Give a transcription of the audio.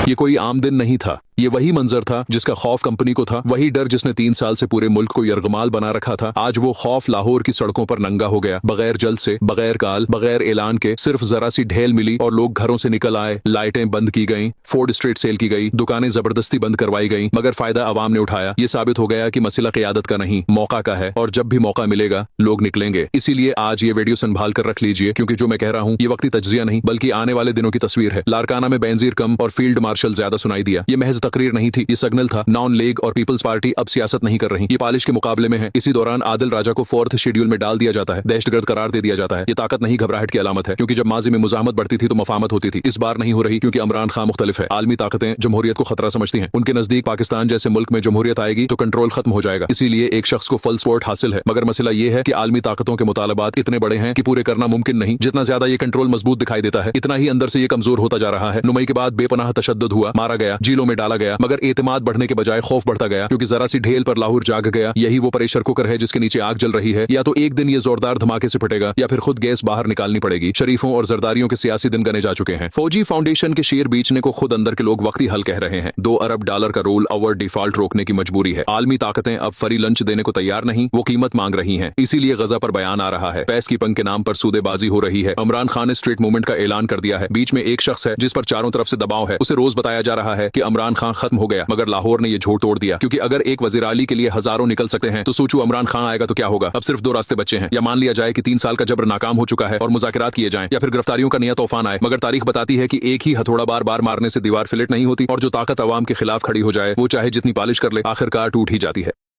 ये कोई आम दिन नहीं था। ये वही मंजर था जिसका खौफ कंपनी को था, वही डर जिसने 3 साल से पूरे मुल्क को यरगमाल बना रखा था। आज वो खौफ लाहौर की सड़कों पर नंगा हो गया, बगैर जल से, बगैर काल, बगैर ऐलान के। सिर्फ जरा सी ढेल मिली और लोग घरों से निकल आए। लाइटें बंद की गईं, फोर्ड स्ट्रीट सेल की गई, दुकानें जबरदस्ती बंद करवाई गईं, मगर फायदा अवाम ने उठाया। ये साबित हो गया कि मसला क़यादत का नहीं, मौका का है, और जब भी मौका मिलेगा लोग निकलेंगे। इसीलिए आज ये वीडियो संभाल कर रख लीजिए, क्योंकि जो मैं कह रहा हूँ ये वक्ती तज्जिया नहीं बल्कि आने वाले दिनों की तस्वीर है। लारकाना में बेनजीर कम और फील्ड मार्शल ज्यादा सुनाई दिया। ये महज तकरीर नहीं थी, ये सिग्नल था। नॉन लीग और पीपल्स पार्टी अब सियासत नहीं कर रही, ये पालिश के मुकाबले में है। इसी दौरान आदिल राजा को 4th शेड्यूल में डाल दिया जाता है, दहशतगर्द करार दे दिया जाता है। ये ताकत नहीं, घबराहट की अलामत है, क्योंकि जब माजी में मुजाहमत बढ़ती थी तो मफामत होती थी। इस बार नहीं हो रही, क्योंकि इमरान खान मुख्तलिफ है। आलमी ताकतें जमहूरियत को खतरा समझती हैं। उनके नजदीक पाकिस्तान जैसे मुल्क में जमहूरियत आएगी तो कंट्रोल खत्म हो जाएगा। इसीलिए एक शख्स को फुल सपोर्ट हासिल है, मगर मसला ये है कि आलमी ताकतों के मुतालबात इतने बड़े हैं कि पूरे करना मुमकिन नहीं। जितना ज्यादा ये कंट्रोल मजबूत दिखाई देता है, इतना ही अंदर से ये कमजोर होता जा रहा है। नुमई के बाद बेपनाह तशद्दुद हुआ, मारा गया, जेलों में डाला गया, मगर एतमाद बढ़ने के बजाय खौफ बढ़ता गया, क्योंकि जरा सी ढेल पर लाहौर जाग गया। यही वो प्रेशर कुकर है जिसके नीचे आग जल रही है। या तो एक दिन ये जोरदार धमाके से फटेगा, या फिर खुद गैस बाहर निकालनी पड़ेगी। शरीफों और जरदारियों के सियासी दिन गने जा चुके हैं। फौजी फाउंडेशन के शेर बेचने को खुद अंदर के लोग वक्ती हल कह रहे हैं। $2 अरब का रोल ओवर डिफॉल्ट रोकने की मजबूरी है। आलमी ताकतें अब फ्री लंच देने को तैयार नहीं, वो कीमत मांग रही हैं। इसीलिए गजा पर बयान आ रहा है। पैस की पंख के नाम पर सूदेबाजी हो रही है। इमरान खान ने स्ट्रीट मूवमेंट का ऐलान कर दिया है। बीच में एक शख्स है जिस पर चारों तरफ से दबाव है। उसे रोज बताया जा रहा है कि इमरान खान खत्म हो गया, मगर लाहौर ने ये झूठ तोड़ दिया। क्योंकि अगर एक वज़ीर आली के लिए हजारों निकल सकते हैं तो सोचो इमरान खान आएगा तो क्या होगा। अब सिर्फ 2 रास्ते बचे हैं। या मान लिया जाए कि 3 साल का जबर नाकाम हो चुका है और मुज़ाकरात किए जाएं, या फिर गिरफ्तारियों का नया तूफान आए। मगर तारीख बताती है कि एक ही हथौड़ा बार बार मारने से दीवार फिलेट नहीं होती, और जो ताकत अवाम के खिलाफ खड़ी हो जाए वो चाहे जितनी पालिश कर ले आखिरकार टूट ही जाती है।